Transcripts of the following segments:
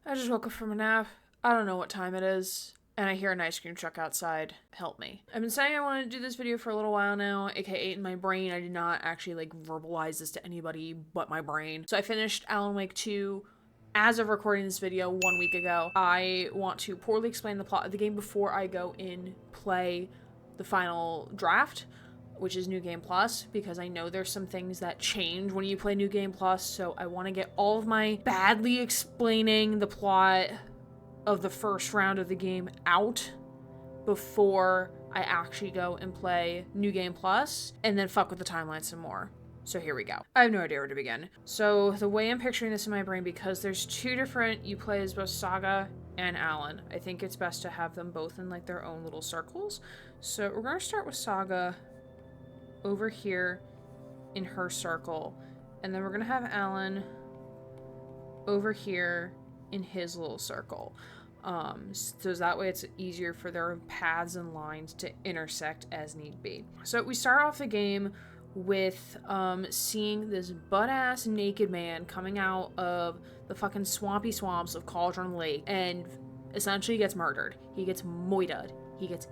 I just woke up from a nap. I don't know what time it is, and I hear an ice cream truck outside. Help me. I've been saying I wanted to do this video for a little while now, aka in my brain. I did not actually verbalize this to anybody but my brain. So I finished Alan Wake 2 as of recording this video 1 week ago. I want to poorly explain the plot of the game before I go in play the final draft, which is New Game Plus, because I know there's some things that change when you play New Game Plus, so I want to get all of my badly explaining the plot of the first round of the game out before I actually go and play New Game Plus, and then fuck with the timeline some more. So here we go. I have no idea where to begin. So the way I'm picturing this in my brain, because there's two different, you play as both Saga and Alan, I think it's best to have them both in their own little circles. So we're gonna start with Saga over here in her circle, and then we're gonna have Alan over here in his little circle, so that way it's easier for their paths and lines to intersect as need be. So we start off the game with seeing this butt-ass naked man coming out of the fucking swampy swamps of Cauldron Lake and essentially gets murdered. He gets moited. He gets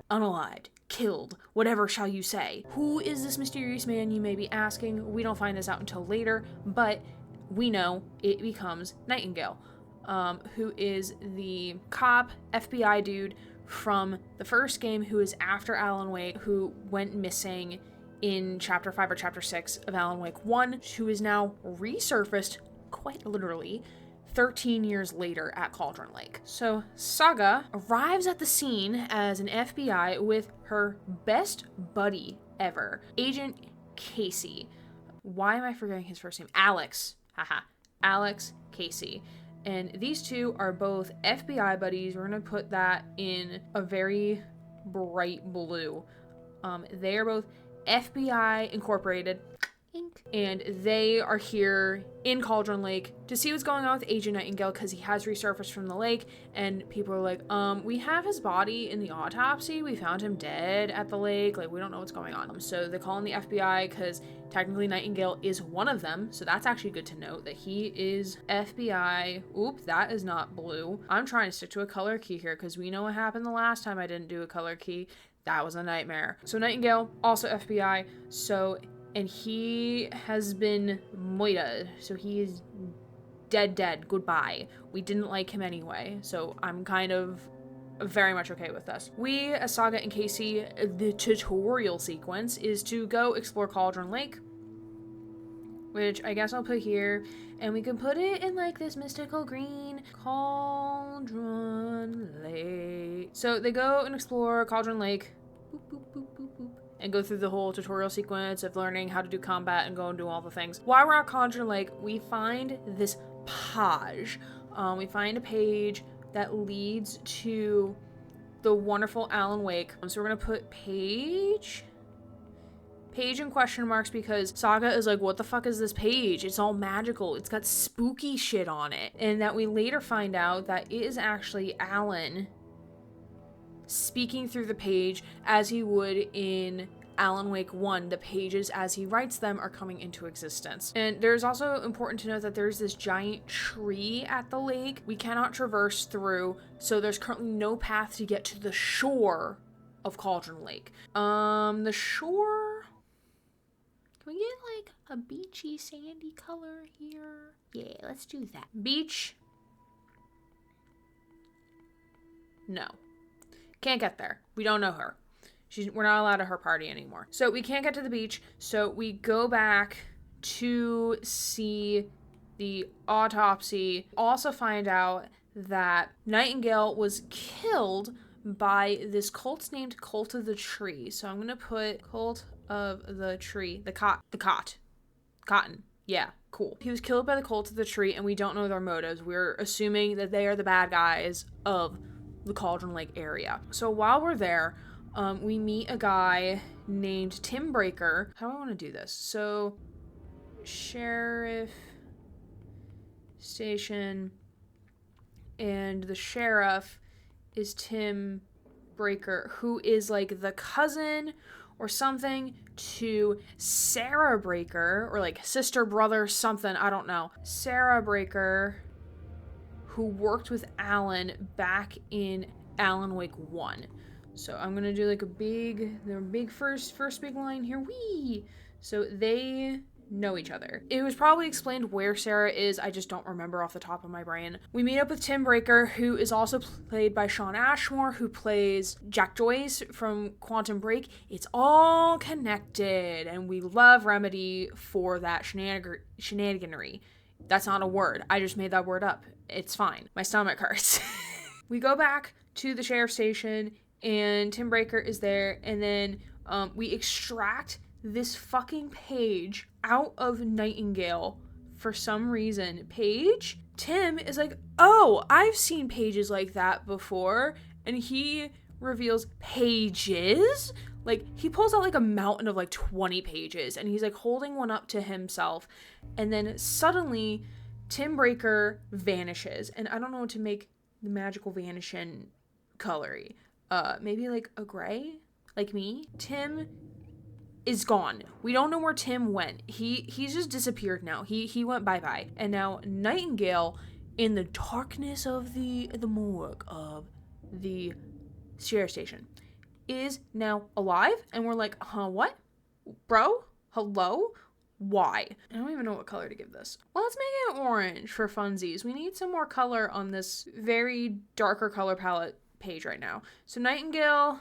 unalived, killed, whatever shall you say. Who is this mysterious man, you may be asking? We don't find this out until later, but we know it becomes Nightingale, who is the cop FBI dude from the first game, who is after Alan Wake, who went missing in Chapter 5 or Chapter 6 of Alan Wake 1, who is now resurfaced, quite literally, 13 years later at Cauldron Lake. So Saga arrives at the scene as an FBI with her best buddy ever, Agent Casey. Why am I forgetting his first name? Alex. Haha. Alex Casey. And these two are both FBI buddies. We're going to put that in a very bright blue. They are both FBI Incorporated, and they are here in Cauldron Lake to see what's going on with Agent Nightingale, because he has resurfaced from the lake, and people are like, we have his body in the autopsy. We found him dead at the lake. We don't know what's going on. So they call in the FBI because technically Nightingale is one of them. So that's actually good to note that he is FBI. Oop, that is not blue. I'm trying to stick to a color key here because we know what happened the last time I didn't do a color key. That was a nightmare. So Nightingale, also FBI. And he has been moited, so he is dead, goodbye. We didn't like him anyway, so I'm kind of very much okay with this. We, as Saga and Casey, the tutorial sequence is to go explore Cauldron Lake, which I guess I'll put here, and we can put it in this mystical green, Cauldron Lake. So they go and explore Cauldron Lake, boop, boop, boop, boop, boop, and go through the whole tutorial sequence of learning how to do combat and go and do all the things. While we're at Cauldron Lake, we find this page. We find a page that leads to the wonderful Alan Wake. So we're gonna put page in question marks, because Saga is like, what the fuck is this page? It's all magical. It's got spooky shit on it. And that we later find out that it is actually Alan speaking through the page as he would in Alan Wake 1. The pages, as he writes them, are coming into existence. And there's also important to note that there's this giant tree at the lake we cannot traverse through, so there's currently no path to get to the shore of Cauldron Lake. The shore... Can we get a beachy sandy color here? Yeah, let's do that. Beach? No. Can't get there. We don't know her. We're not allowed at her party anymore. So we can't get to the beach. So we go back to see the autopsy. Also find out that Nightingale was killed by this cult named Cult of the Tree. So I'm going to put Cult of the Tree. The Cotton. Yeah, cool. He was killed by the Cult of the Tree, and we don't know their motives. We're assuming that they are the bad guys of the Cauldron Lake area. So while we're there, we meet a guy named Tim Breaker. How do I want to do this? So, sheriff station, and the sheriff is Tim Breaker, who is the cousin or something to Sarah Breaker, or sister, brother, something, I don't know. Sarah Breaker, who worked with Alan back in Alan Wake 1. So I'm gonna do like their big first big line here. Whee! So they know each other. It was probably explained where Sarah is, I just don't remember off the top of my brain. We meet up with Tim Breaker, who is also played by Shawn Ashmore, who plays Jack Joyce from Quantum Break. It's all connected, and we love Remedy for that shenaniganery. That's not a word. I just made that word up. It's fine. My stomach hurts. We go back to the sheriff's station, and Tim Breaker is there, and then we extract this fucking page out of Nightingale for some reason. Tim is like, oh, I've seen pages like that before, and he reveals pages. Like, he pulls out like a mountain of like 20 pages, and he's like holding one up to himself, and then suddenly Tim Breaker vanishes, and I don't know what to make the magical vanishing colory. Maybe like a gray, like me. Tim is gone. We don't know where Tim went. He's just disappeared now. He went bye-bye. And now Nightingale, in the darkness of the morgue of the sheriff station, is now alive, and we're like, huh, what? Bro? Hello? Why? I don't even know what color to give this. Well, let's make it orange for funsies. We need some more color on this very darker color palette page right now. So Nightingale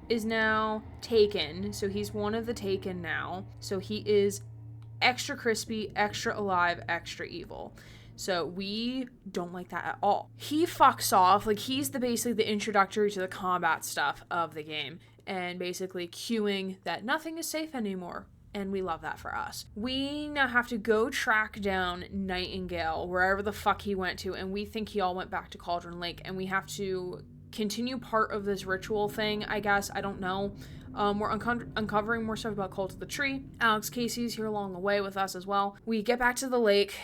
is now taken. So he's one of the taken now. So he is extra crispy, extra alive, extra evil. So we don't like that at all. He fucks off. Like, he's basically the introductory to the combat stuff of the game, and basically cueing that nothing is safe anymore. And we love that for us. We now have to go track down Nightingale wherever the fuck he went to, and we think he all went back to Cauldron Lake, and we have to continue part of this ritual thing, I guess. I don't know. We're uncovering more stuff about Cult of the Tree. Alex Casey's here along the way with us as well. We get back to the lake,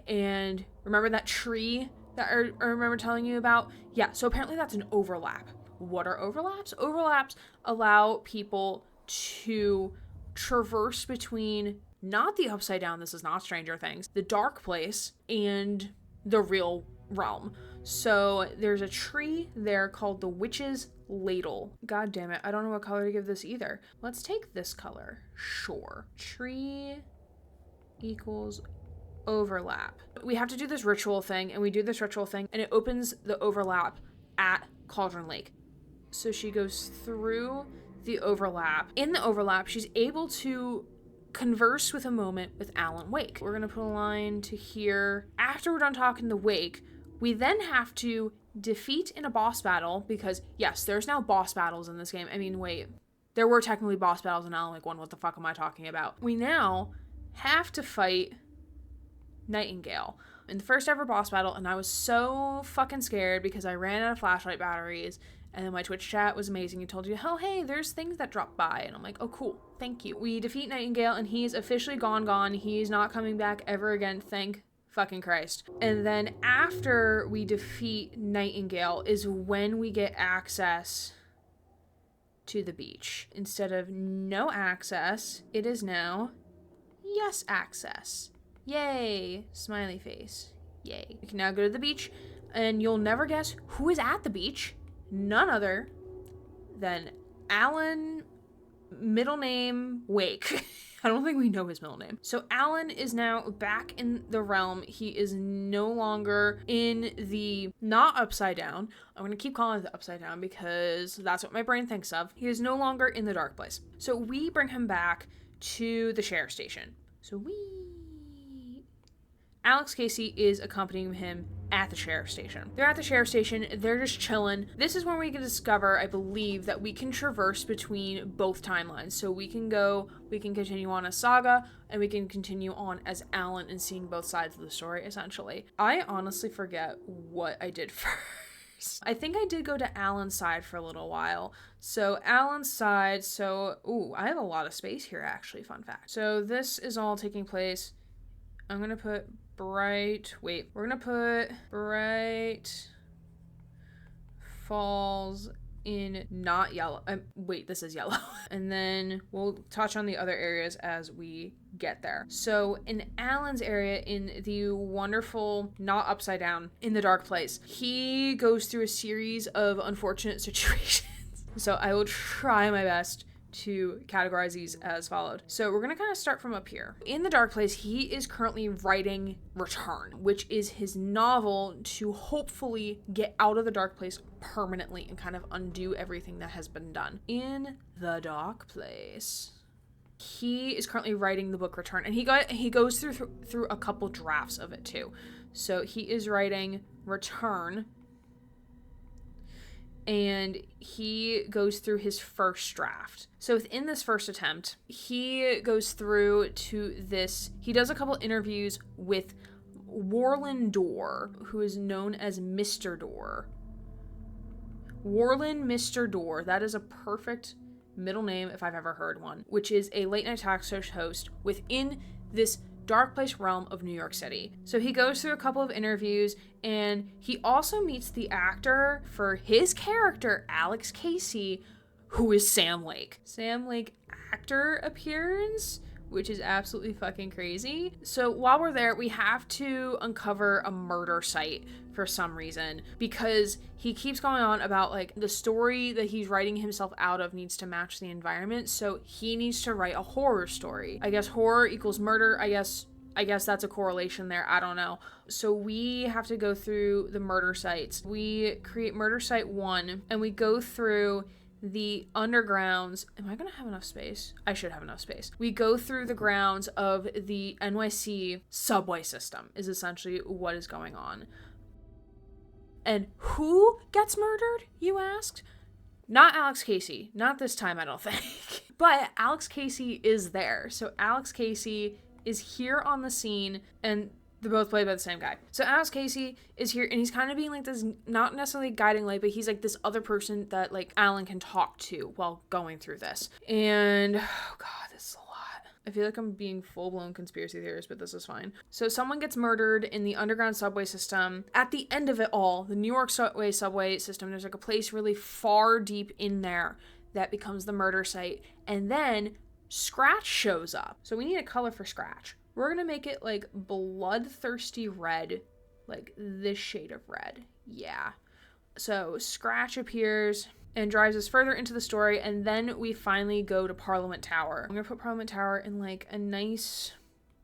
and remember that tree that I remember telling you about? Yeah, so apparently that's an overlap. What are overlaps? Overlaps allow people to traverse between not the Upside Down, this is not Stranger Things, the dark place, and the real realm. So there's a tree there called the Witch's Ladle. God damn it, I don't know what color to give this either. Let's take this color. Sure. Tree equals overlap. We have to do this ritual thing, and we do this ritual thing, and it opens the overlap at Cauldron Lake. So she goes through the overlap. In the overlap, she's able to converse with a moment with Alan Wake. We're gonna put a line to here. After we're done talking to Wake, we then have to defeat in a boss battle, because yes, there's now boss battles in this game. I mean, wait, there were technically boss battles in Alan Wake 1. What the fuck am I talking about? We now have to fight Nightingale in the first ever boss battle, and I was so fucking scared because I ran out of flashlight batteries. And then my Twitch chat was amazing. It told you, oh, hey, there's things that drop by. And I'm like, oh, cool. Thank you. We defeat Nightingale, and he's officially gone. He's not coming back ever again. Thank fucking Christ. And then after we defeat Nightingale is when we get access to the beach. Instead of no access, it is now yes access. Yay. Smiley face. Yay. We can now go to the beach, and you'll never guess who is at the beach. None other than Alan, middle name Wake. I don't think we know his middle name. So Alan is now back in the realm. He is no longer in the, not Upside Down. I'm going to keep calling it the Upside Down because that's what my brain thinks of. He is no longer in the dark place. So we bring him back to the sheriff station. So Alex Casey is accompanying him at the sheriff station. They're at the sheriff station. They're just chilling. This is when we can discover, I believe, that we can traverse between both timelines. So we can continue on as Saga, and we can continue on as Alan and seeing both sides of the story, essentially. I honestly forget what I did first. I think I did go to Alan's side for a little while. So Alan's side, I have a lot of space here, actually, fun fact. So this is all taking place. I'm going to put Bright Falls in not yellow. Wait, this is yellow. And then we'll touch on the other areas as we get there. So in Alan's area, in the wonderful, not upside down, in the dark place, he goes through a series of unfortunate situations. So I will try my best to categorize these as followed. So we're going to kind of start from up here. In the dark place, he is currently writing Return, which is his novel to hopefully get out of the dark place permanently and kind of undo everything that has been done. In the dark place, he is currently writing the book Return, and he goes through a couple drafts of it too. So he is writing Return, and he goes through his first draft. So within this first attempt, he goes through to this. He does a couple interviews with Warlin Door, who is known as Mr. Door. Warlin Mr. Door, that is a perfect middle name if I've ever heard one, which is a late night talk show host within this dark place realm of New York City. So he goes through a couple of interviews, and he also meets the actor for his character, Alex Casey, who is Sam Lake. Sam Lake actor appearance, which is absolutely fucking crazy. So while we're there, we have to uncover a murder site for some reason, because he keeps going on about like the story that he's writing himself out of needs to match the environment. So he needs to write a horror story. I guess horror equals murder. I guess that's a correlation there. I don't know. So we have to go through the murder sites. We create murder site 1, and we go through the undergrounds. Am I gonna have enough space? I should have enough space. We go through the grounds of the NYC subway system is essentially what is going on. And who gets murdered, you asked? Not Alex Casey. Not this time, I don't think. But Alex Casey is there. So Alex Casey is here on the scene, and they're both played by the same guy. So Alex Casey is here, and he's kind of being like this, not necessarily guiding light, but he's like this other person that like Alan can talk to while going through this. And oh god, this is a lot. I feel like I'm being full-blown conspiracy theorist, but this is fine. So someone gets murdered in the underground subway system. At the end of it all, the New York subway system, there's like a place really far deep in there that becomes the murder site. And then Scratch shows up. So we need a color for Scratch. We're gonna make it like bloodthirsty red, like this shade of red. Yeah. So Scratch appears and drives us further into the story, and then we finally go to Parliament Tower. I'm gonna put Parliament Tower in like a nice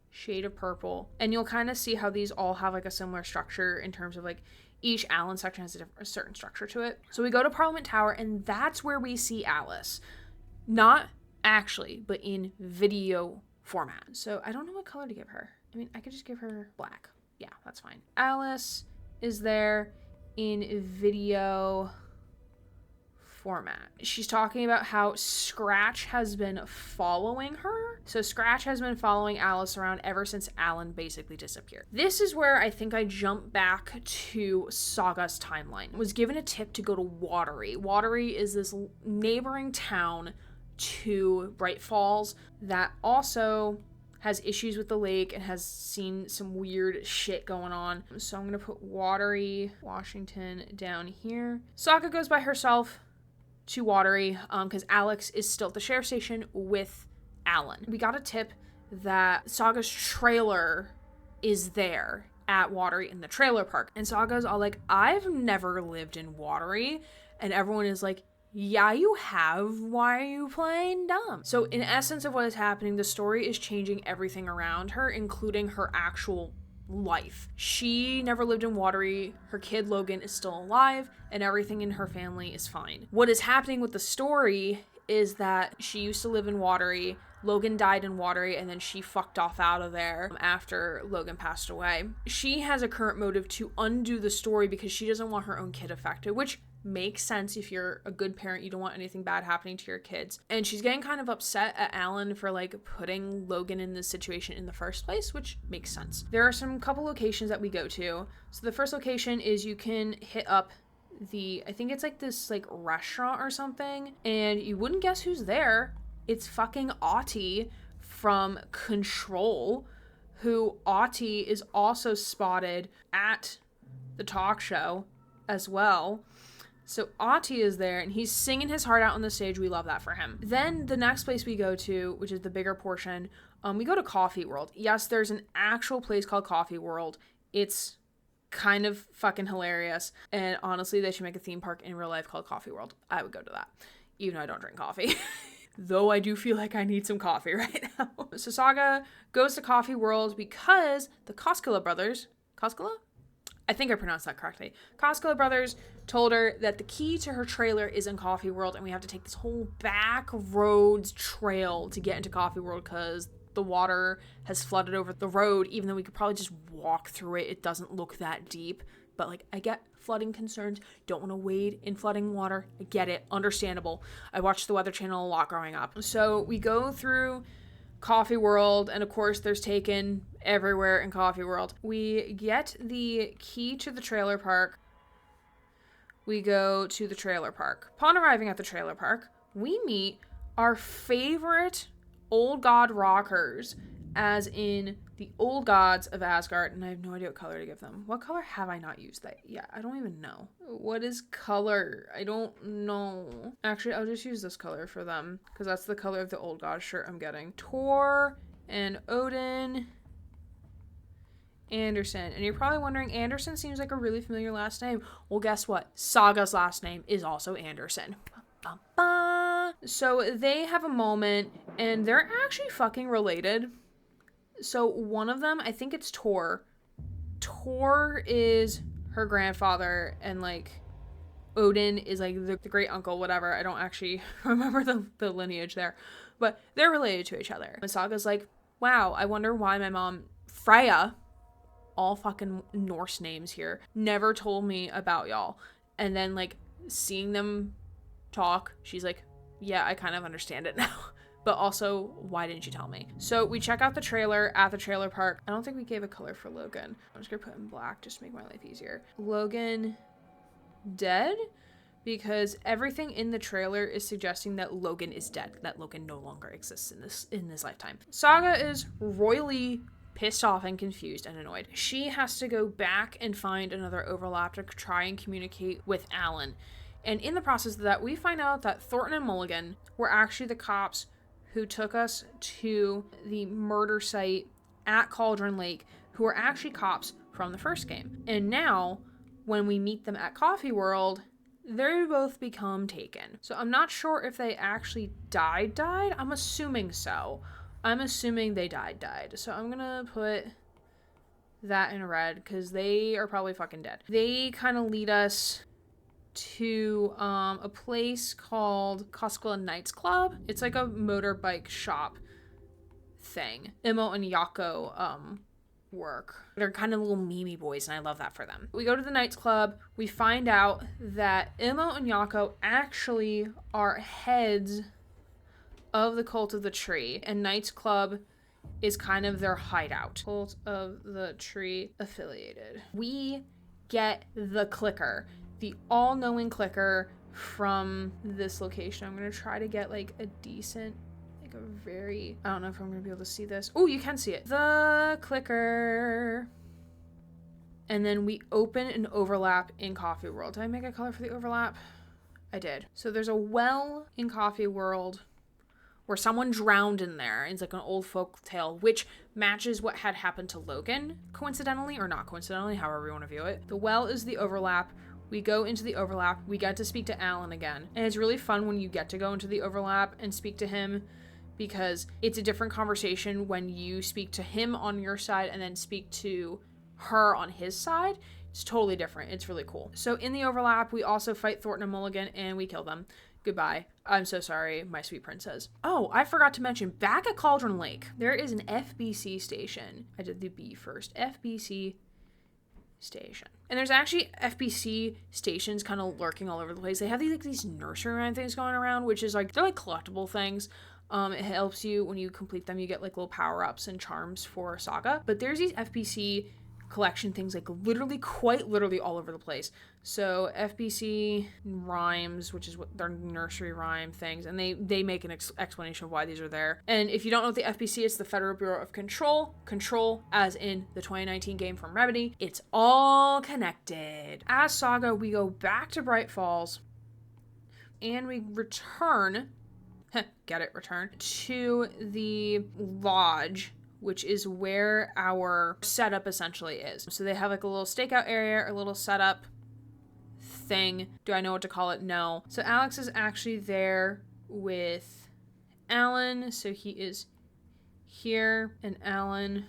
shade of purple, and you'll kind of see how these all have like a similar structure in terms of like each Allen section has a certain structure to it. So we go to Parliament Tower, and that's where we see Alice. Not actually, but in video format. So I don't know what color to give her. I mean, I could just give her black. Yeah, that's fine. Alice is there in video format. She's talking about how Scratch has been following her. So Scratch has been following Alice around ever since Alan basically disappeared. This is where I think I jump back to Saga's timeline. Was given a tip to go to Watery. Watery is this neighboring town to Bright Falls that also has issues with the lake and has seen some weird shit going on. So I'm gonna put Watery, Washington down here. Saga goes by herself to Watery because Alex is still at the sheriff's station with Alan. We got a tip that Saga's trailer is there at Watery in the trailer park. And Saga's all like, I've never lived in Watery. And everyone is like, yeah, you have. Why are you playing dumb? So in essence of what is happening, the story is changing everything around her, including her actual life. She never lived in Watery. Her kid Logan is still alive, and everything in her family is fine. What is happening with the story is that she used to live in Watery. Logan died in Watery, and then she fucked off out of there after Logan passed away. She has a current motive to undo the story because she doesn't want her own kid affected, which makes sense. If you're a good parent, you don't want anything bad happening to your kids. And she's getting kind of upset at Alan for like putting Logan in this situation in the first place, which makes sense. There are some couple locations that we go to. So the first location is you can hit up I think it's like this like restaurant or something, and you wouldn't guess who's there. It's fucking Autty from Control, who Autty is also spotted at the talk show as well. So Ati is there, and he's singing his heart out on the stage. We love that for him. Then the next place we go to, which is the bigger portion, we go to Coffee World. Yes, there's an actual place called Coffee World. It's kind of fucking hilarious. And honestly, they should make a theme park in real life called Coffee World. I would go to that, even though I don't drink coffee. Though I do feel like I need some coffee right now. So Saga goes to Coffee World because the Koskela brothers... Koskela? I think I pronounced that correctly. Koskela brothers told her that the key to her trailer is in Coffee World, and we have to take this whole back roads trail to get into Coffee World because the water has flooded over the road, even though we could probably just walk through it. It doesn't look that deep. But, like, I get flooding concerns. Don't want to wade in flooding water. I get it. Understandable. I watched the Weather Channel a lot growing up. So we go through Coffee World, and of course there's Taken everywhere in Coffee World. We get the key to the trailer park. We go to the trailer park. Upon arriving at the trailer park, we meet our favorite old god rockers, as in the old gods of Asgard, and I have no idea what color to give them. What color have I not used that yet? I don't even know. What is color? I don't know. Actually, I'll just use this color for them, because that's the color of the old god shirt I'm getting. Thor and Odin Anderson. And you're probably wondering, Anderson seems like a really familiar last name. Well, guess what? Saga's last name is also Anderson. So they have a moment, and they're actually fucking related. So one of them, I think it's Thor. Thor is her grandfather, and like Odin is like the great uncle, whatever. I don't actually remember the lineage there, but they're related to each other. And Saga's like, wow, I wonder why my mom, Freya, all fucking Norse names here, never told me about y'all. And then like seeing them talk, she's like, yeah, I kind of understand it now. But also, why didn't you tell me? So we check out the trailer at the trailer park. I don't think we gave a color for Logan. I'm just gonna put in black just to make my life easier. Logan dead? Because everything in the trailer is suggesting that Logan is dead, that Logan no longer exists in this lifetime. Saga is royally pissed off and confused and annoyed. She has to go back and find another overlap to try and communicate with Alan. And in the process of that, we find out that Thornton and Mulligan were actually the cops who took us to the murder site at Cauldron Lake, who are actually cops from the first game. And now, when we meet them at Coffee World, they both become Taken. So I'm not sure if they actually died. I'm assuming so. I'm assuming they died. So I'm gonna put that in red, because they are probably fucking dead. They kind of lead us to a place called Koskela Knights Club. It's like a motorbike shop thing. Imo and Yako work. They're kind of little meme boys, and I love that for them. We go to the Knights Club. We find out that Imo and Yako actually are heads of the Cult of the Tree, and Knights Club is kind of their hideout. Cult of the Tree affiliated. We get the clicker. The all-knowing clicker from this location. I'm going to try to get like a decent, like a very, I don't know if I'm going to be able to see this. Oh, you can see it. The clicker. And then we open an overlap in Coffee World. Did I make a color for the overlap? I did. So there's a well in Coffee World where someone drowned in there. It's like an old folk tale, which matches what had happened to Logan, coincidentally, or not coincidentally, however you want to view it. The well is the overlap. We go into the overlap. We get to speak to Alan again. And it's really fun when you get to go into the overlap and speak to him, because it's a different conversation when you speak to him on your side and then speak to her on his side. It's totally different. It's really cool. So in the overlap, we also fight Thornton and Mulligan, and we kill them. Goodbye. I'm so sorry, my sweet princess. Oh, I forgot to mention, back at Cauldron Lake, there is an FBC station. I did the B first. FBC station. And there's actually FBC stations kind of lurking all over the place. They have these nursery rhyme things going around, which is like, they're like collectible things. It helps you when you complete them. You get like little power-ups and charms for Saga. But there's these FBC collection things, like literally, quite literally all over the place. So FBC rhymes, which is what their nursery rhyme things, and they make an explanation of why these are there. And if you don't know what the FBC is, the Federal Bureau of Control as in the 2019 game from Remedy. It's all connected. As Saga, we go back to Bright Falls and we return to the lodge, which is where our setup essentially is. So they have like a little stakeout area, a little setup thing. Do I know what to call it? No. So Alex is actually there with Alan. So he is here and Alan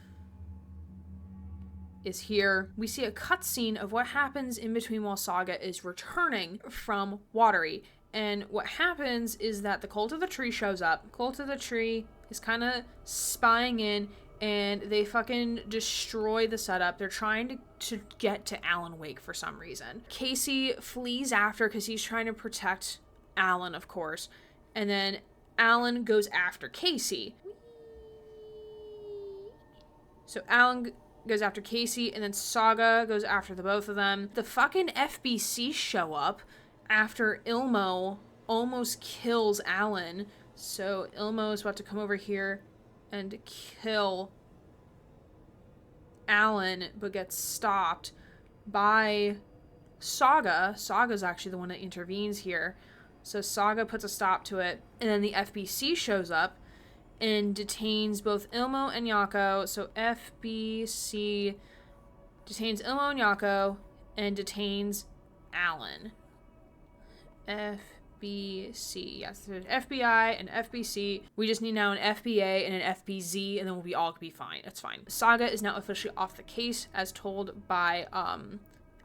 is here. We see a cutscene of what happens in between while Saga is returning from Watery. And what happens is that the Cult of the Tree shows up. Cult of the Tree is kind of spying in, and they fucking destroy the setup. They're trying to get to Alan Wake for some reason. Casey flees after because he's trying to protect Alan, of course. And then Alan goes after Casey. So Alan goes after Casey, and then Saga goes after the both of them. The fucking FBC show up after Ilmo almost kills Alan. So Ilmo is about to come over here and kill Alan, but gets stopped by Saga. Saga's actually the one that intervenes here. So Saga puts a stop to it, and then the FBC shows up and detains both Ilmo and Yako. So FBC detains Ilmo and Yako and detains Alan. FBC. Yes, there's FBI and FBC. We just need now an FBA and an FBZ, and then we'll be all be fine. It's fine. Saga is now officially off the case, as told by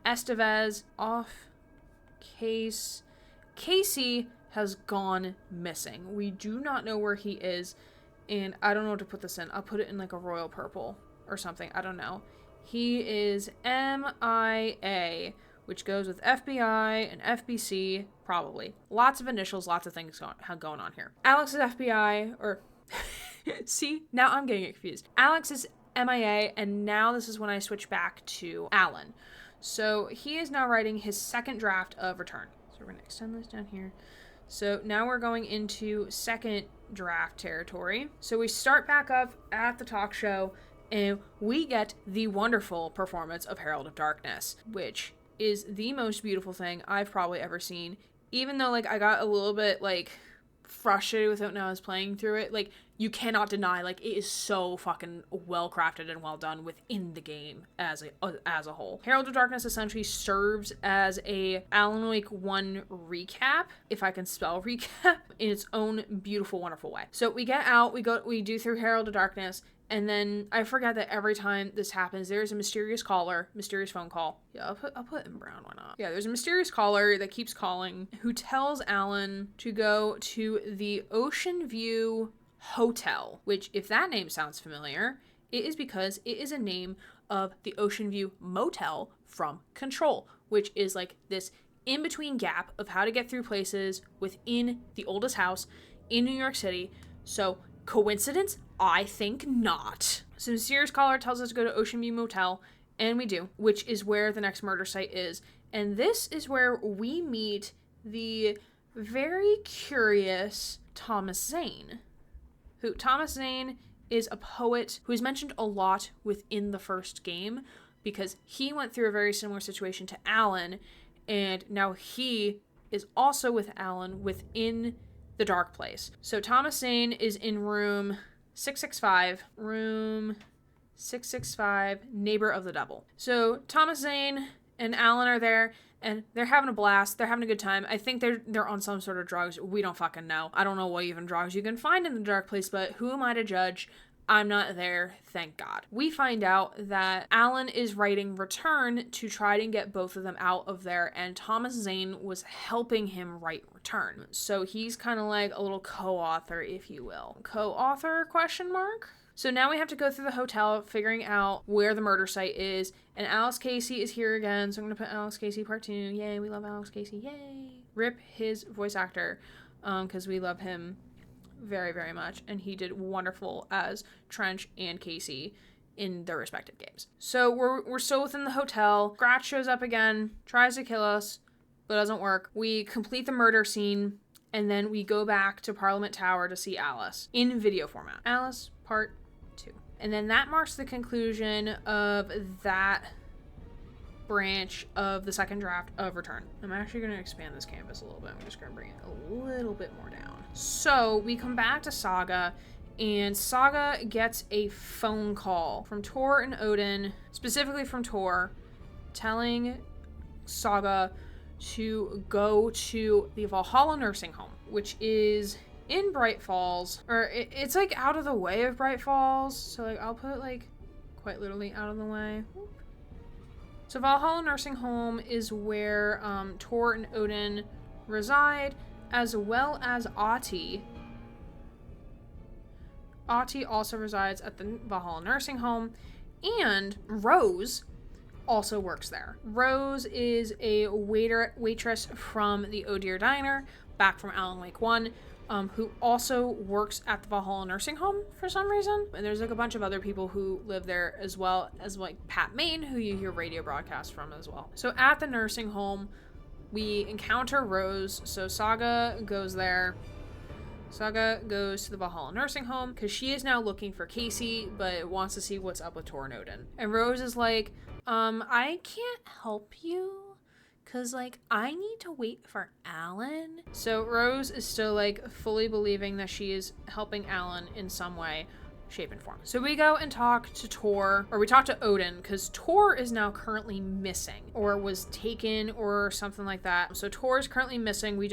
Estevez. Off case. Casey has gone missing. We do not know where he is, and I don't know what to put this in. I'll put it in like a royal purple or something. I don't know. He is MIA, which goes with FBI and FBC, probably. Lots of initials, lots of things going on here. Alex is FBI, or... See? Now I'm getting confused. Alex is MIA, and now this is when I switch back to Alan. So he is now writing his second draft of Return. So we're going to extend this down here. So now we're going into second draft territory. So we start back up at the talk show, and we get the wonderful performance of Herald of Darkness, which is the most beautiful thing I've probably ever seen. Even though, like, I got a little bit, like, frustrated with it when I was playing through it, like, you cannot deny, like, it is so fucking well crafted and well done within the game as a whole. Herald of Darkness essentially serves as a Alan Wake 1 recap, if I can spell recap, in its own beautiful, wonderful way. So we get out, we do through Herald of Darkness, and then I forget that every time this happens, there's a mysterious phone call. Yeah, I'll put in brown, why not? Yeah, there's a mysterious caller that keeps calling who tells Alan to go to the Ocean View Hotel, which, if that name sounds familiar, it is because it is a name of the Ocean View Motel from Control, which is like this in-between gap of how to get through places within the oldest house in New York City. So, coincidence? I think not. So mysterious caller tells us to go to Ocean View Motel, and we do, which is where the next murder site is. And this is where we meet the very curious Thomas Zane. Thomas Zane is a poet who is mentioned a lot within the first game because he went through a very similar situation to Alan, and now he is also with Alan within the dark place. So Thomas Zane is in room 665, Neighbor of the Devil. So Thomas Zane and Alan are there, and they're having a blast. They're having a good time. I think they're on some sort of drugs. We don't fucking know. I don't know what even drugs you can find in the dark place, but who am I to judge? I'm not there, thank God. We find out that Alan is writing Return to try to get both of them out of there, and Thomas Zane was helping him write Return. So he's kind of like a little co-author, if you will. Co-author, question mark? So now we have to go through the hotel, figuring out where the murder site is, and Alex Casey is here again, so I'm going to put Alex Casey part 2. Yay, we love Alex Casey, yay! Rip his voice actor, because we love him very, very much, and he did wonderful as Trench and Casey in their respective games. So we're still within the hotel. Scratch shows up again, tries to kill us, but doesn't work. We complete the murder scene, and then we go back to Parliament Tower to see Alice in video format. Alice Part 2. And then that marks the conclusion of that branch of the second draft of Return. I'm actually going to expand this canvas a little bit. I'm just going to bring it a little bit more down. So we come back to Saga, and Saga gets a phone call from Tor and Odin, specifically from Tor, telling Saga to go to the Valhalla nursing home, which is in Bright Falls, or it's like out of the way of Bright Falls. So like I'll put like quite literally out of the way. So Valhalla nursing home is where Tor and Odin reside, as well as Ahti. Ahti also resides at the Valhalla nursing home, and Rose also works there. Rose is a waitress from the Oh Dear Diner, back from Alan Wake 1, who also works at the Valhalla nursing home for some reason. And there's like a bunch of other people who live there, as well as like Pat Main, who you hear radio broadcasts from as well. So at the nursing home, we encounter Rose. So Saga goes there. Saga goes to the Valhalla nursing home because she is now looking for Casey, but wants to see what's up with Tor and Odin. And Rose is like, I can't help you because, like, I need to wait for Alan. So Rose is still, like, fully believing that she is helping Alan in some way, shape, and form. So we go and talk to Tor, or we talk to Odin, because Tor is now currently missing, or was taken, or something like that. So Tor is currently missing. We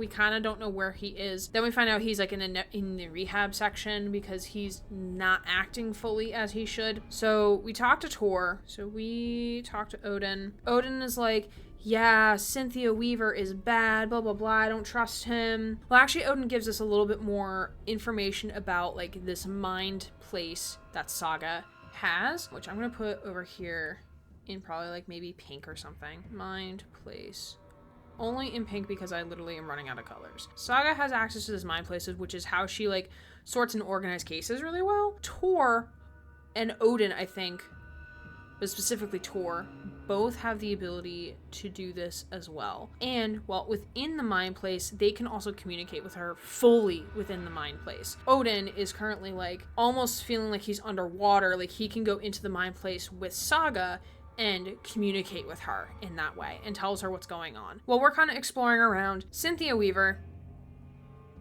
kind of don't know where he is. Then we find out he's like in the rehab section because he's not acting fully as he should. So we talk to Tor. So we talk to Odin. Odin is like, yeah, Cynthia Weaver is bad, blah, blah, blah, I don't trust him. Well, actually, Odin gives us a little bit more information about, like, this mind place that Saga has, which I'm going to put over here in probably, like, maybe pink or something. Mind place. Only in pink because I literally am running out of colors. Saga has access to this mind places, which is how she, like, sorts and organizes cases really well. Tor and Odin, I think, but specifically Tor, both have the ability to do this as well. And while within the mind place, they can also communicate with her fully within the mind place. Odin is currently like almost feeling like he's underwater, like he can go into the mind place with Saga and communicate with her in that way and tells her what's going on. Well, we're kind of exploring around. Cynthia Weaver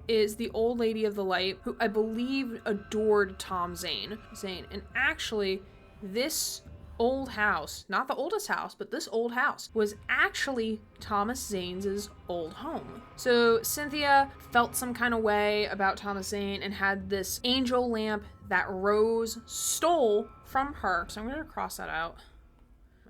is the old lady of the light who I believe adored Tom Zane. And actually, this old house, not the oldest house, but this old house was actually Thomas Zane's old home. So Cynthia felt some kind of way about Thomas Zane and had this angel lamp that Rose stole from her. So I'm going to cross that out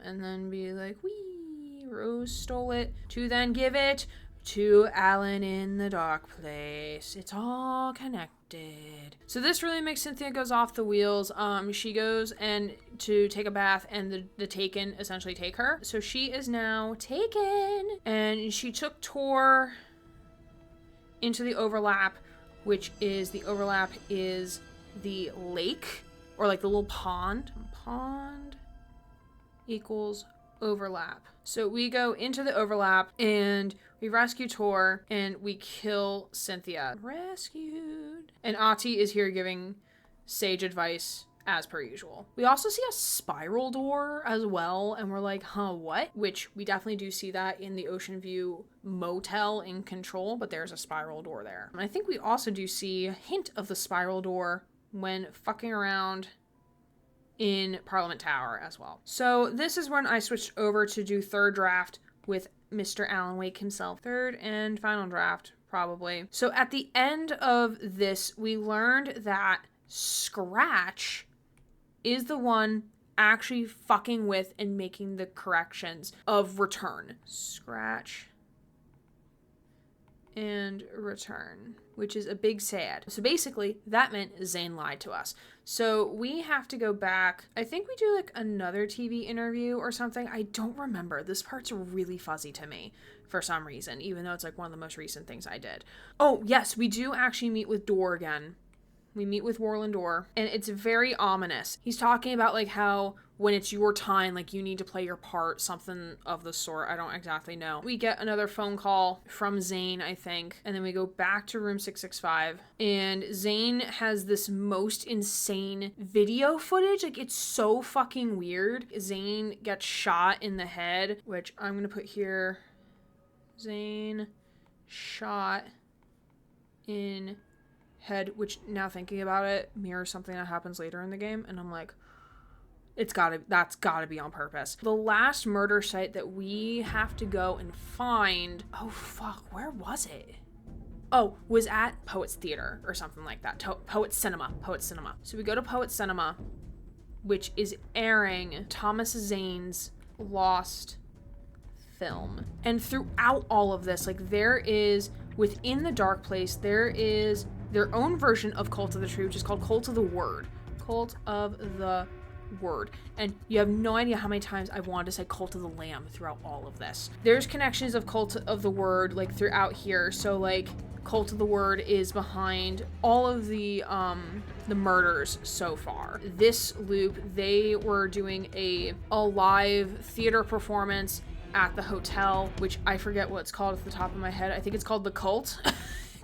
and then be like, wee, Rose stole it to then give it to Alan in the dark place. It's all connected. So this really makes Cynthia goes off the wheels. She goes and to take a bath, and the Taken essentially take her. So she is now taken, and she took Tor into the overlap, which is the lake, or like the little pond. Pond equals overlap. So we go into the overlap and we rescue Tor and we kill Cynthia. Rescued. And Ahti is here giving sage advice as per usual. We also see a spiral door as well, and we're like, huh, what? Which we definitely do see that in the Ocean View motel in Control, but there's a spiral door there. And I think we also do see a hint of the spiral door when fucking around in Parliament Tower as well. So this is when I switched over to do third draft with Mr. Alan Wake himself. Third and final draft, probably. So at the end of this, we learned that Scratch is the one actually fucking with and making the corrections of Return. Scratch and Return, which is a big sad. So basically, that meant Zane lied to us. So we have to go back. I think we do like another TV interview or something. I don't remember. This part's really fuzzy to me for some reason, even though it's like one of the most recent things I did. Oh, yes, we do actually meet with Dor again. We meet with Warlandor, and it's very ominous. He's talking about like how when it's your time, like you need to play your part, something of the sort. I don't exactly know. We get another phone call from Zane, I think, and then we go back to room 665, and Zane has this most insane video footage. Like, it's so fucking weird. Zane gets shot in the head, which I'm gonna put here. Zane shot in head, which now thinking about it mirrors something that happens later in the game, and I'm like, that's gotta be on purpose. The last murder site that we have to go and find, oh fuck, where was it? Oh, was at Poets Theater or something like that. Poets Cinema. So we go to Poets Cinema, which is airing Thomas Zane's Lost film. And throughout all of this, like, there is, within the Dark Place, there is their own version of Cult of the Tree, which is called Cult of the Word. Cult of the Word. And you have no idea how many times I've wanted to say Cult of the Lamb throughout all of this. There's connections of Cult of the Word, like, throughout here. So, like, Cult of the Word is behind all of the murders so far. This loop, they were doing a live theater performance at the hotel, which I forget what it's called at the top of my head. I think it's called The Cult,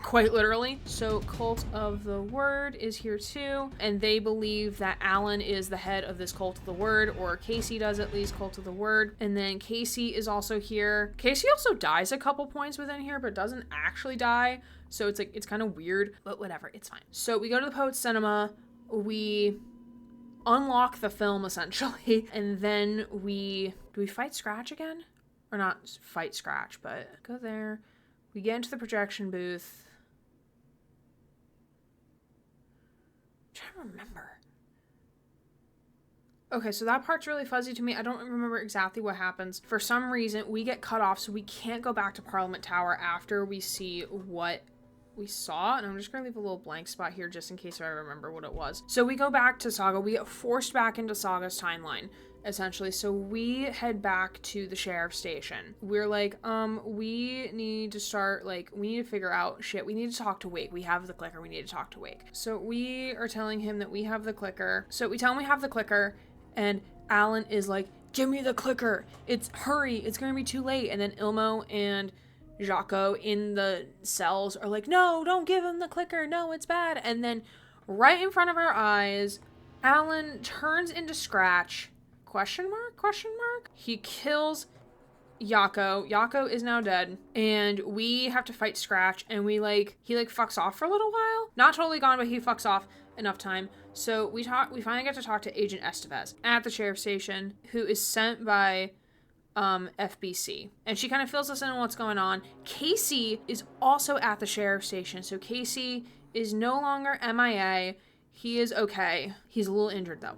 quite literally. So Cult of the Word is here too, and they believe that Alan is the head of this Cult of the Word, or Casey does at least, Cult of the Word. And then Casey is also here. Casey also dies a couple points within here, but doesn't actually die. So it's like, it's kind of weird, but whatever, it's fine. So we go to the Poets Cinema, we unlock the film essentially, and then do we fight Scratch again? Or not fight Scratch, but go there. We get into the projection booth. I'm trying to remember. Okay, so that part's really fuzzy to me. I don't remember exactly what happens. For some reason, we get cut off, so we can't go back to Parliament Tower after we see what we saw. And I'm just going to leave a little blank spot here just in case I remember what it was. So we go back to Saga. We get forced back into Saga's timeline, essentially. So we head back to the sheriff's station. We're like, we need to start, like, we need to figure out shit. We need to talk to Wake. We have the clicker. We need to talk to Wake. So we are telling him that we have the clicker. So we tell him we have the clicker, and Alan is like, give me the clicker. Hurry. It's going to be too late. And then Ilmo and Jaco in the cells are like, no, don't give him the clicker. No, it's bad. And then right in front of our eyes, Alan turns into Scratch. Question mark? He kills Jaco. Jaco is now dead. And we have to fight Scratch. And he fucks off for a little while. Not totally gone, but he fucks off enough time. So we finally get to talk to Agent Estevez at the sheriff's station, who is sent by FBC. And she kind of fills us in on what's going on. Casey is also at the sheriff's station. So Casey is no longer MIA. He is okay. He's a little injured though.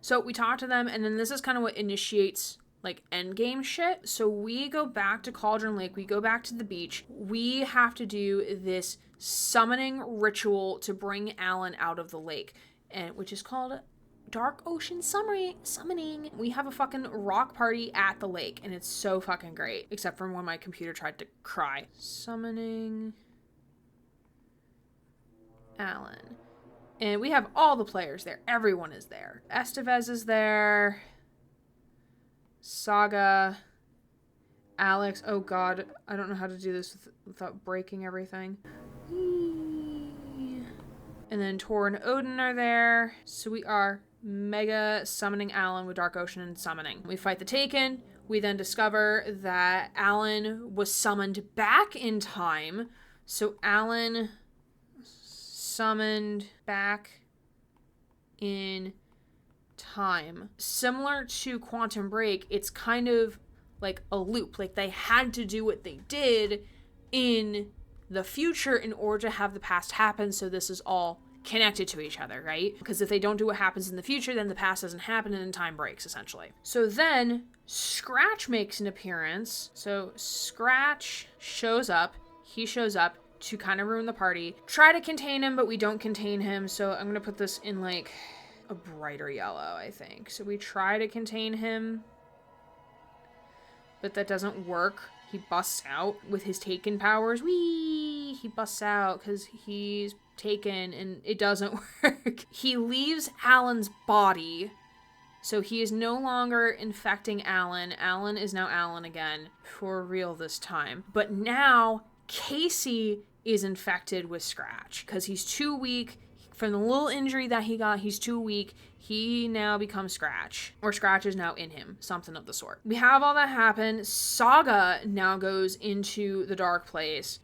So we talk to them, and then this is kind of what initiates like endgame shit. So we go back to Cauldron Lake. We go back to the beach. We have to do this summoning ritual to bring Alan out of the lake, and which is called Dark Ocean Summoning. We have a fucking rock party at the lake, and it's so fucking great. Except for when my computer tried to cry. Summoning Alan. And we have all the players there. Everyone is there. Estevez is there. Saga. Alex. Oh god. I don't know how to do this without breaking everything. And then Tor and Odin are there. So we are mega summoning Alan with Dark Ocean and summoning. We fight the Taken. We then discover that Alan was summoned back in time. So Alan summoned back in time. Similar to Quantum Break, it's kind of like a loop. Like, they had to do what they did in the future in order to have the past happen, so this is all connected to each other, right? Because if they don't do what happens in the future, then the past doesn't happen and then time breaks, essentially. So then Scratch makes an appearance. So Scratch shows up. He shows up to kind of ruin the party. Try to contain him, but we don't contain him. So I'm going to put this in like a brighter yellow, I think. So we try to contain him, but that doesn't work. He busts out with his Taken powers. Whee! he busts out because he's taken and it doesn't work. He leaves Alan's body. So he is no longer infecting Alan. Alan is now Alan again, for real this time. But now Casey is infected with Scratch because he's too weak. From the little injury that he got, he's too weak. He now becomes Scratch, or Scratch is now in him, something of the sort. We have all that happen. Saga now goes into the dark place.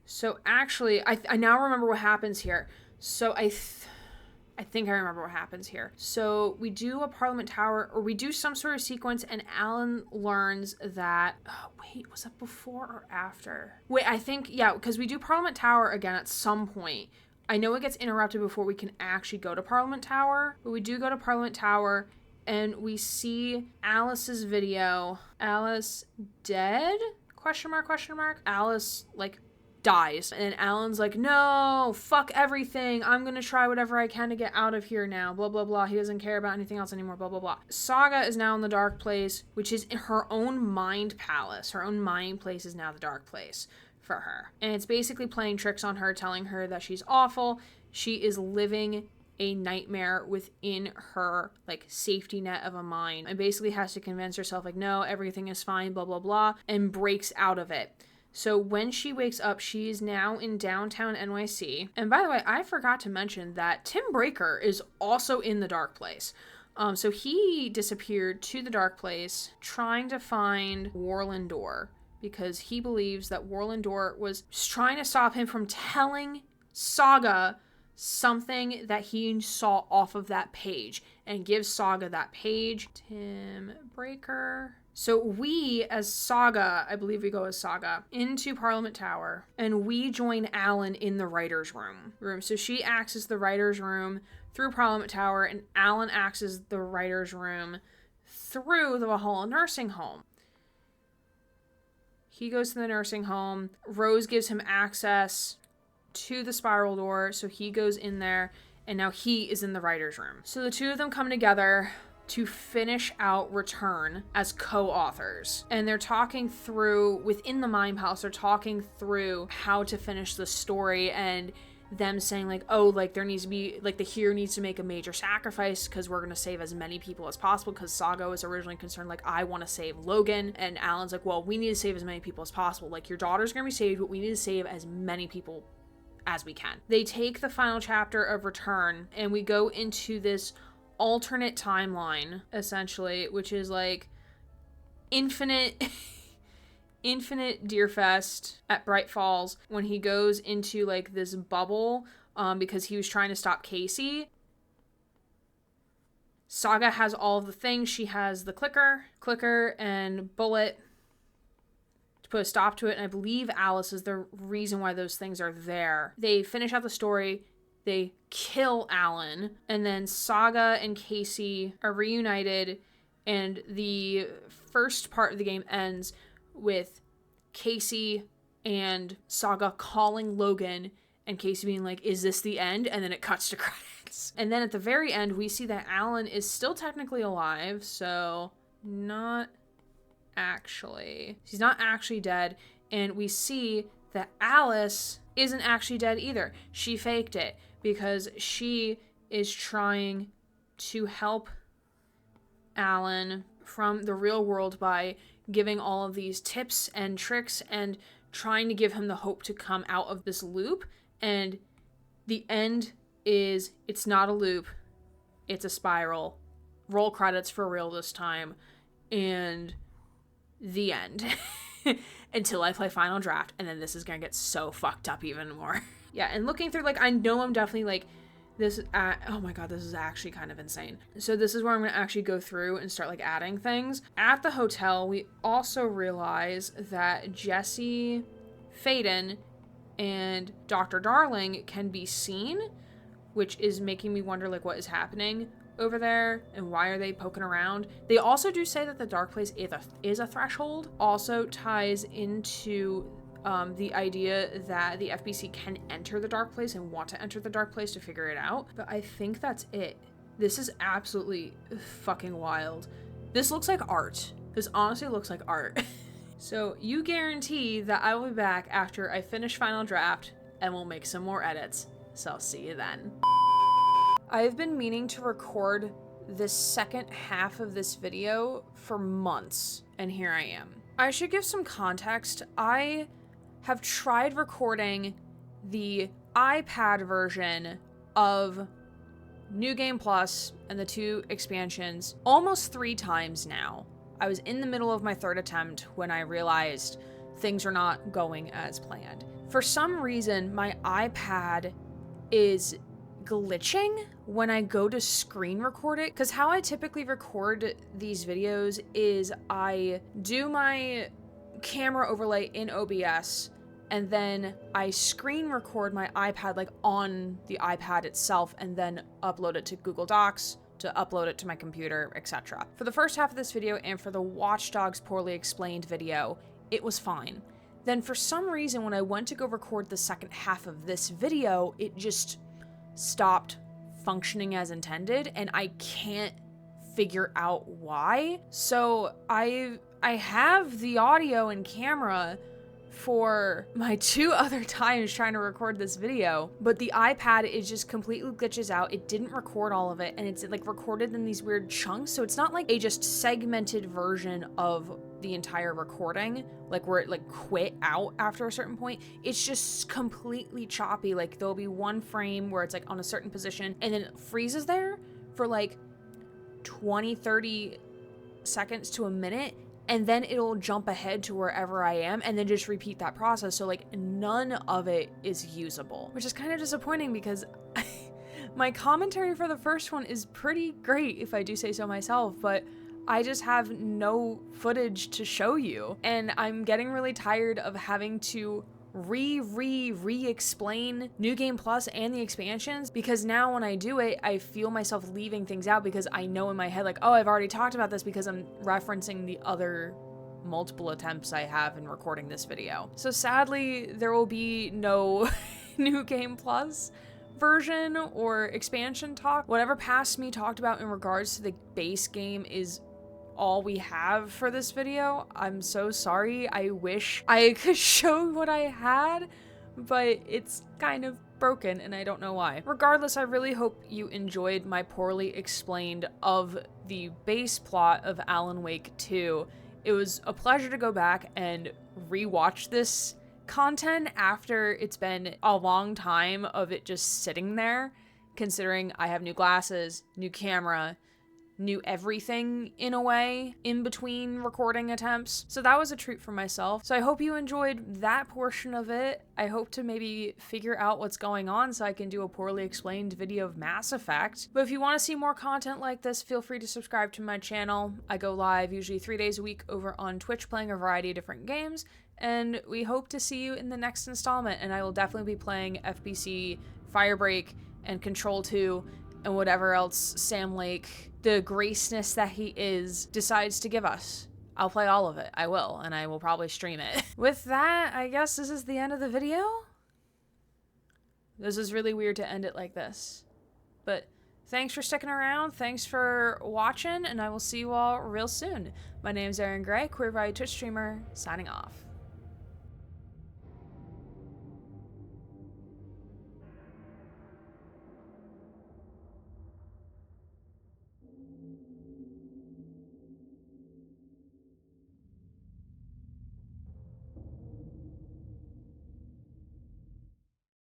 So actually, I now remember what happens here. So I think I remember what happens here. So we do a Parliament Tower, or we do some sort of sequence, and Alan learns that... Oh, wait, was that before or after? Wait, I think, yeah, because we do Parliament Tower again at some point. I know it gets interrupted before we can actually go to Parliament Tower, but we do go to Parliament Tower, and we see Alice's video. Alice dead? Question mark, question mark. Alice, like, dies. And Alan's like, no, fuck everything. I'm gonna try whatever I can to get out of here now. Blah, blah, blah. He doesn't care about anything else anymore. Blah, blah, blah. Saga is now in the dark place, which is her own mind palace. Her own mind place is now the dark place for her. And it's basically playing tricks on her, telling her that she's awful. She is living a nightmare within her, like, safety net of a mind. And basically has to convince herself, like, no, everything is fine, blah, blah, blah. And breaks out of it. So when she wakes up, she's now in downtown NYC. And by the way, I forgot to mention that Tim Breaker is also in the dark place. So he disappeared to the dark place trying to find Warlindor because he believes that Warlindor was trying to stop him from telling Saga something that he saw off of that page and gives Saga that page. Tim Breaker. So we, as Saga, I believe we go as Saga, into Parliament Tower, and we join Alan in the writer's room. So she accesses the writer's room through Parliament Tower, and Alan accesses the writer's room through the Valhalla nursing home. He goes to the nursing home. Rose gives him access to the spiral door, so he goes in there, and now he is in the writer's room. So the two of them come together to finish out Return as co-authors. And they're talking through, within the Mind Palace, they're talking through how to finish the story, and them saying, like, oh, like, there needs to be, like, the hero needs to make a major sacrifice because we're going to save as many people as possible, because Saga was originally concerned, like, I want to save Logan, and Alan's like, well, we need to save as many people as possible. Like, your daughter's going to be saved, but we need to save as many people as we can. They take the final chapter of Return, and we go into this alternate timeline, essentially, which is like infinite Deerfest at Bright Falls, when he goes into like this bubble because he was trying to stop Casey. Saga has all of the things. She has the clicker and bullet to put a stop to it, and I believe Alice is the reason why those things are there. They finish out the story. They kill Alan, and then Saga and Casey are reunited, and the first part of the game ends with Casey and Saga calling Logan, and Casey being like, is this the end? And then it cuts to credits. And then at the very end, we see that Alan is still technically alive, so not actually. He's not actually dead, and we see that Alice isn't actually dead either. She faked it, because she is trying to help Alan from the real world by giving all of these tips and tricks and trying to give him the hope to come out of this loop. And the end is, it's not a loop, it's a spiral. Roll credits for real this time. And the end. Until I play Final Draft, and then this is gonna get so fucked up even more. Yeah, and looking through, like, I know I'm definitely, like, this, oh my god, this is actually kind of insane. So this is where I'm gonna actually go through and start, like, adding things. At the hotel, we also realize that Jesse Faden and Dr. Darling can be seen, which is making me wonder, like, what is happening over there and why are they poking around. They also do say that the dark place is a threshold. Also ties into the idea that the FBC can enter the dark place and want to enter the dark place to figure it out. But I think that's it. This is absolutely fucking wild. This looks like art. This honestly looks like art. So you guarantee that I will be back after I finish final draft and we'll make some more edits. So I'll see you then. I've been meaning to record this second half of this video for months, and here I am. I should give some context. I have tried recording the iPad version of New Game Plus and the 2 expansions almost 3 times now. I was in the middle of my 3rd attempt when I realized things are not going as planned. For some reason, my iPad is glitching when I go to screen record it, because how I typically record these videos is I do my camera overlay in OBS and then I screen record my iPad like on the iPad itself and then upload it to Google Docs to upload it to my computer, etc. For the first half of this video and for the Watch Dogs Poorly Explained video, it was fine. Then for some reason, when I went to go record the second half of this video, it just stopped functioning as intended, and I can't figure out why. So I have the audio and camera for my 2 other times trying to record this video, but the iPad is just completely glitches out. It didn't record all of it, and it's like recorded in these weird chunks, so it's not like a just segmented version of the entire recording, like where it like quit out after a certain point. It's just completely choppy. Like there'll be one frame where it's like on a certain position and then it freezes there for like 20-30 seconds to a minute, and then it'll jump ahead to wherever I am and then just repeat that process. So like none of it is usable, which is kind of disappointing because my commentary for the first one is pretty great, if I do say so myself, but I just have no footage to show you. And I'm getting really tired of having to re-explain New Game Plus and the expansions, because now when I do it, I feel myself leaving things out because I know in my head, like, oh, I've already talked about this because I'm referencing the other multiple attempts I have in recording this video. So sadly, there will be no New Game Plus version or expansion talk. Whatever past me talked about in regards to the base game is all we have for this video. I'm so sorry. I wish I could show what I had, but it's kind of broken and I don't know why. Regardless, I really hope you enjoyed my poorly explained of the base plot of Alan Wake 2. It was a pleasure to go back and rewatch this content after it's been a long time of it just sitting there, considering I have new glasses, new camera, new everything in a way in between recording attempts. So that was a treat for myself. So I hope you enjoyed that portion of it. I hope to maybe figure out what's going on so I can do a poorly explained video of Mass Effect. But if you want to see more content like this, feel free to subscribe to my channel. I go live usually 3 days a week over on Twitch playing a variety of different games, and we hope to see you in the next installment. And I will definitely be playing FBC, Firebreak, and Control 2, and whatever else Sam Lake, the graceness that he is, decides to give us. I'll play all of it. I will, and I will probably stream it. With that, I guess this is the end of the video? This is really weird to end it like this. But thanks for sticking around, thanks for watching, and I will see you all real soon. My name's Aaron Gray, queer value Twitch streamer, signing off.